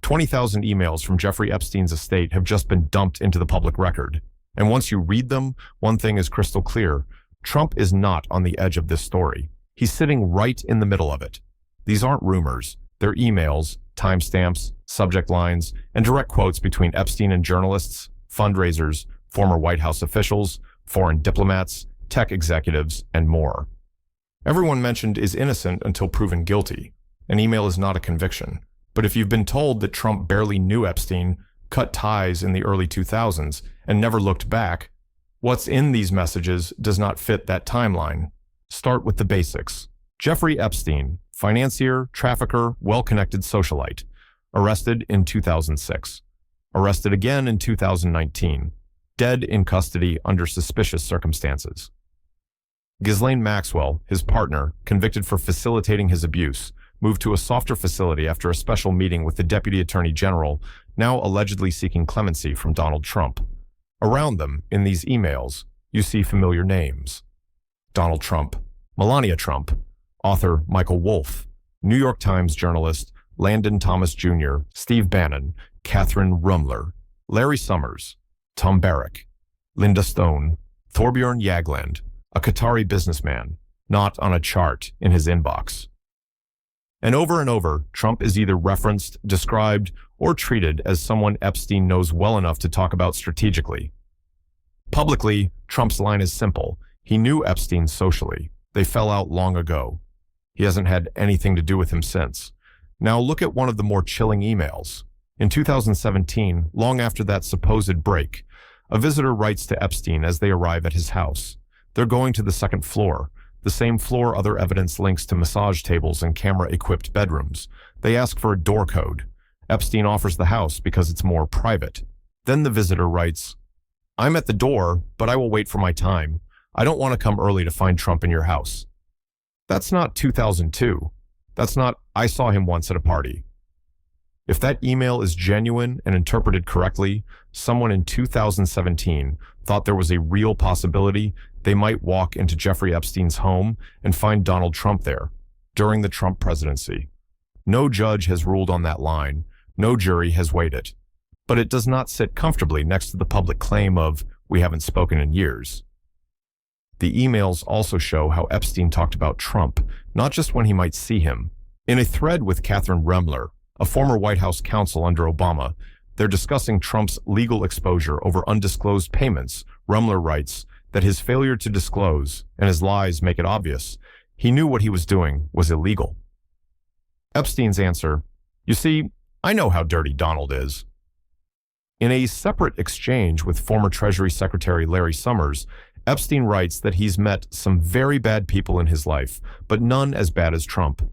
20,000 emails from Jeffrey Epstein's estate have just been dumped into the public record. And once you read them, one thing is crystal clear. Trump is not on the edge of this story. He's sitting right in the middle of it. These aren't rumors. They're emails, timestamps, subject lines, and direct quotes between Epstein and journalists, fundraisers, former White House officials, foreign diplomats, tech executives, and more. Everyone mentioned is innocent until proven guilty. An email is not a conviction. But if you've been told that Trump barely knew Epstein, cut ties in the early 2000s, and never looked back, what's in these messages does not fit that timeline. Start with the basics. Jeffrey Epstein, financier, trafficker, well-connected socialite, arrested in 2006. Arrested again in 2019. Dead in custody under suspicious circumstances. Ghislaine Maxwell, his partner, convicted for facilitating his abuse, moved to a softer facility after a special meeting with the Deputy Attorney General, now allegedly seeking clemency from Donald Trump. Around them, in these emails, you see familiar names. Donald Trump, Melania Trump, author Michael Wolff, New York Times journalist Landon Thomas Jr., Steve Bannon, Catherine Rumler, Larry Summers, Tom Barrack, Linda Stone, Thorbjorn Jagland, a Qatari businessman, not on a chart in his inbox. And over, Trump is either referenced, described, or treated as someone Epstein knows well enough to talk about strategically. Publicly, Trump's line is simple. He knew Epstein socially. They fell out long ago. He hasn't had anything to do with him since. Now look at one of the more chilling emails. In 2017, long after that supposed break, a visitor writes to Epstein as they arrive at his house. They're going to the second floor. The same floor other evidence links to massage tables and camera-equipped bedrooms. They ask for a door code. Epstein offers the house because it's more private. Then the visitor writes, "I'm at the door, but I will wait for my time. I don't want to come early to find Trump in your house." That's not 2002. That's not, "I saw him once at a party." If that email is genuine and interpreted correctly, someone in 2017 thought there was a real possibility they might walk into Jeffrey Epstein's home and find Donald Trump there during the Trump presidency. No judge has ruled on that line. No jury has weighed it. But it does not sit comfortably next to the public claim of, "We haven't spoken in years." The emails also show how Epstein talked about Trump, not just when he might see him. In a thread with Catherine Rumler, a former White House counsel under Obama, they're discussing Trump's legal exposure over undisclosed payments. Rumler writes that his failure to disclose and his lies make it obvious he knew what he was doing was illegal. Epstein's answer, "You see, I know how dirty Donald is." In a separate exchange with former Treasury Secretary Larry Summers, Epstein writes that he's met some very bad people in his life, but none as bad as Trump.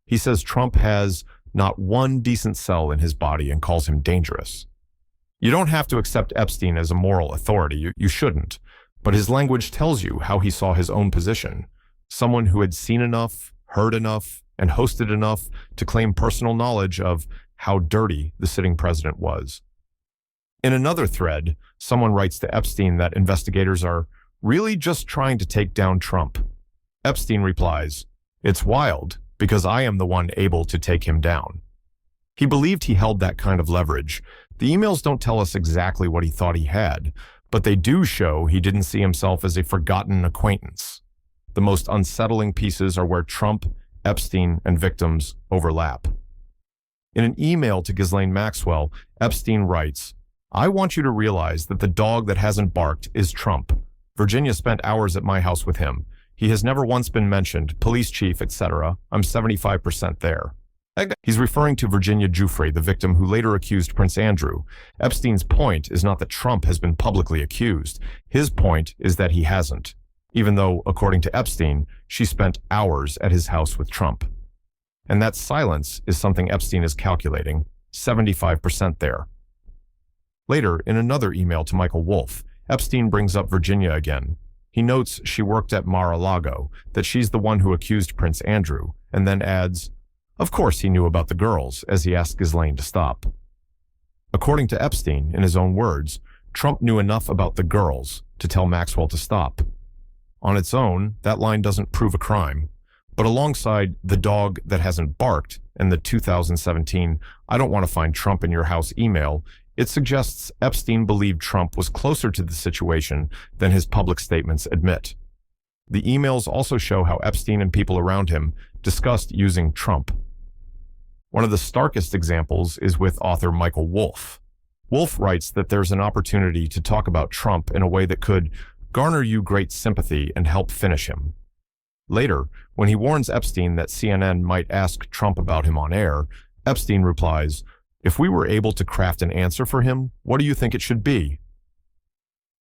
He says Trump has not one decent cell in his body and calls him dangerous. You don't have to accept Epstein as a moral authority. You shouldn't. But his language tells you how he saw his own position. Someone who had seen enough, heard enough, and hosted enough to claim personal knowledge of how dirty the sitting president was. In another thread, someone writes to Epstein that investigators are really just trying to take down Trump. Epstein replies, "It's wild, because I am the one able to take him down." He believed he held that kind of leverage. The emails don't tell us exactly what he thought he had, but they do show he didn't see himself as a forgotten acquaintance. The most unsettling pieces are where Trump, Epstein, and victims overlap. In an email to Ghislaine Maxwell, Epstein writes, "I want you to realize that the dog that hasn't barked is Trump. Virginia spent hours at my house with him. He has never once been mentioned, police chief, etc. I'm 75% there." He's referring to Virginia Giuffre, the victim who later accused Prince Andrew. Epstein's point is not that Trump has been publicly accused. His point is that he hasn't, even though, according to Epstein, she spent hours at his house with Trump. And that silence is something Epstein is calculating, 75% there. Later, in another email to Michael Wolff, Epstein brings up Virginia again. He notes she worked at Mar-a-Lago, that she's the one who accused Prince Andrew, and then adds, "Of course he knew about the girls," as he asked Ghislaine to stop. According to Epstein, in his own words, Trump knew enough about the girls to tell Maxwell to stop. On its own, that line doesn't prove a crime, but alongside "the dog that hasn't barked" and the 2017 "I don't want to find Trump in your house" email, it suggests Epstein believed Trump was closer to the situation than his public statements admit. The emails also show how Epstein and people around him discussed using Trump. One of the starkest examples is with author Michael Wolff. Wolff writes that there's an opportunity to talk about Trump in a way that could garner you great sympathy and help finish him. Later, when he warns Epstein that CNN might ask Trump about him on air, Epstein replies, "If we were able to craft an answer for him, what do you think it should be?"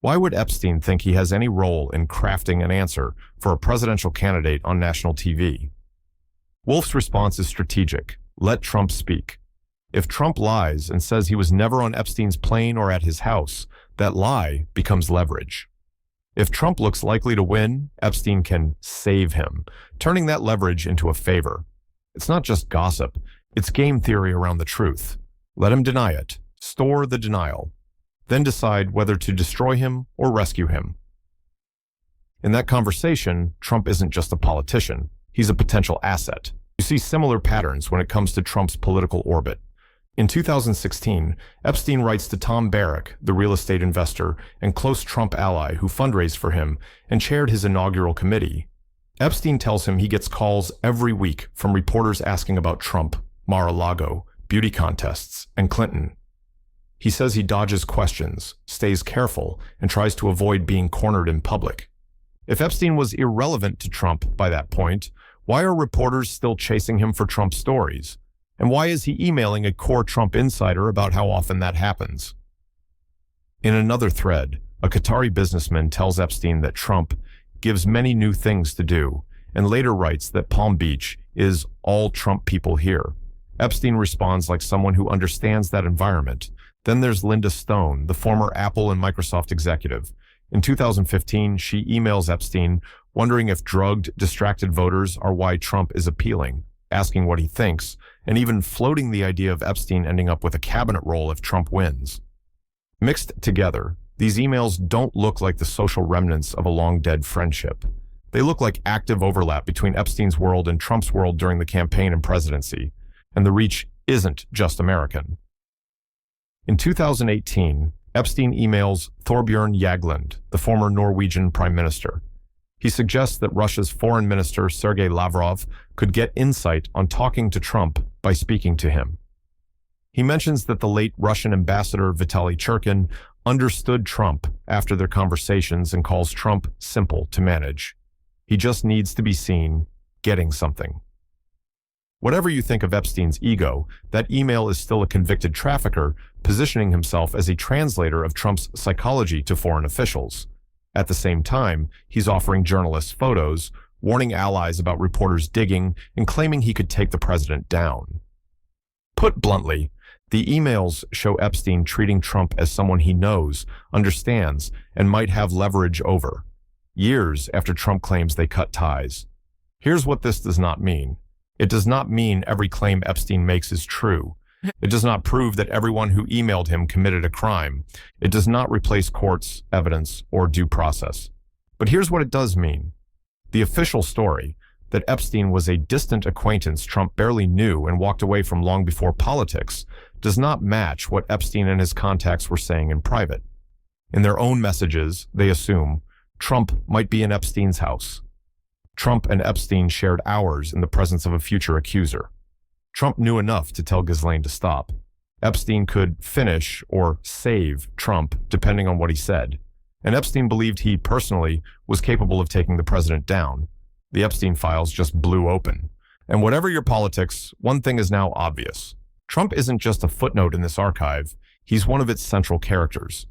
Why would Epstein think he has any role in crafting an answer for a presidential candidate on national TV? Wolff's response is strategic. Let Trump speak. If Trump lies and says he was never on Epstein's plane or at his house, that lie becomes leverage. If Trump looks likely to win, Epstein can save him, turning that leverage into a favor. It's not just gossip, it's game theory around the truth. Let him deny it, store the denial, then decide whether to destroy him or rescue him. In that conversation, Trump isn't just a politician, he's a potential asset. You see similar patterns when it comes to Trump's political orbit. In 2016, Epstein writes to Tom Barrack, the real estate investor and close Trump ally who fundraised for him and chaired his inaugural committee. Epstein tells him he gets calls every week from reporters asking about Trump, Mar-a-Lago, beauty contests, and Clinton. He says he dodges questions, stays careful, and tries to avoid being cornered in public. If Epstein was irrelevant to Trump by that point, why are reporters still chasing him for Trump stories? And why is he emailing a core Trump insider about how often that happens? In another thread, a Qatari businessman tells Epstein that Trump gives many new things to do, and later writes that Palm Beach is all Trump people here. Epstein responds like someone who understands that environment. Then there's Linda Stone, the former Apple and Microsoft executive. In 2015, she emails Epstein, wondering if drugged, distracted voters are why Trump is appealing, asking what he thinks, and even floating the idea of Epstein ending up with a cabinet role if Trump wins. Mixed together, these emails don't look like the social remnants of a long-dead friendship. They look like active overlap between Epstein's world and Trump's world during the campaign and presidency, and the reach isn't just American. In 2018, Epstein emails Thorbjørn Jagland, the former Norwegian prime minister. He suggests that Russia's foreign minister Sergei Lavrov could get insight on talking to Trump by speaking to him. He mentions that the late Russian ambassador Vitaly Churkin understood Trump after their conversations and calls Trump simple to manage. He just needs to be seen getting something. Whatever you think of Epstein's ego, that email is still a convicted trafficker positioning himself as a translator of Trump's psychology to foreign officials. At the same time, he's offering journalists photos, warning allies about reporters digging, and claiming he could take the president down. Put bluntly, the emails show Epstein treating Trump as someone he knows, understands, and might have leverage over, years after Trump claims they cut ties. Here's what this does not mean. It does not mean every claim Epstein makes is true. It does not prove that everyone who emailed him committed a crime. It does not replace courts, evidence, or due process. But here's what it does mean. The official story, that Epstein was a distant acquaintance Trump barely knew and walked away from long before politics, does not match what Epstein and his contacts were saying in private. In their own messages, they assume Trump might be in Epstein's house. Trump and Epstein shared hours in the presence of a future accuser. Trump knew enough to tell Ghislaine to stop. Epstein could finish or save Trump, depending on what he said. And Epstein believed he, personally, was capable of taking the president down. The Epstein files just blew open. And whatever your politics, one thing is now obvious. Trump isn't just a footnote in this archive, he's one of its central characters.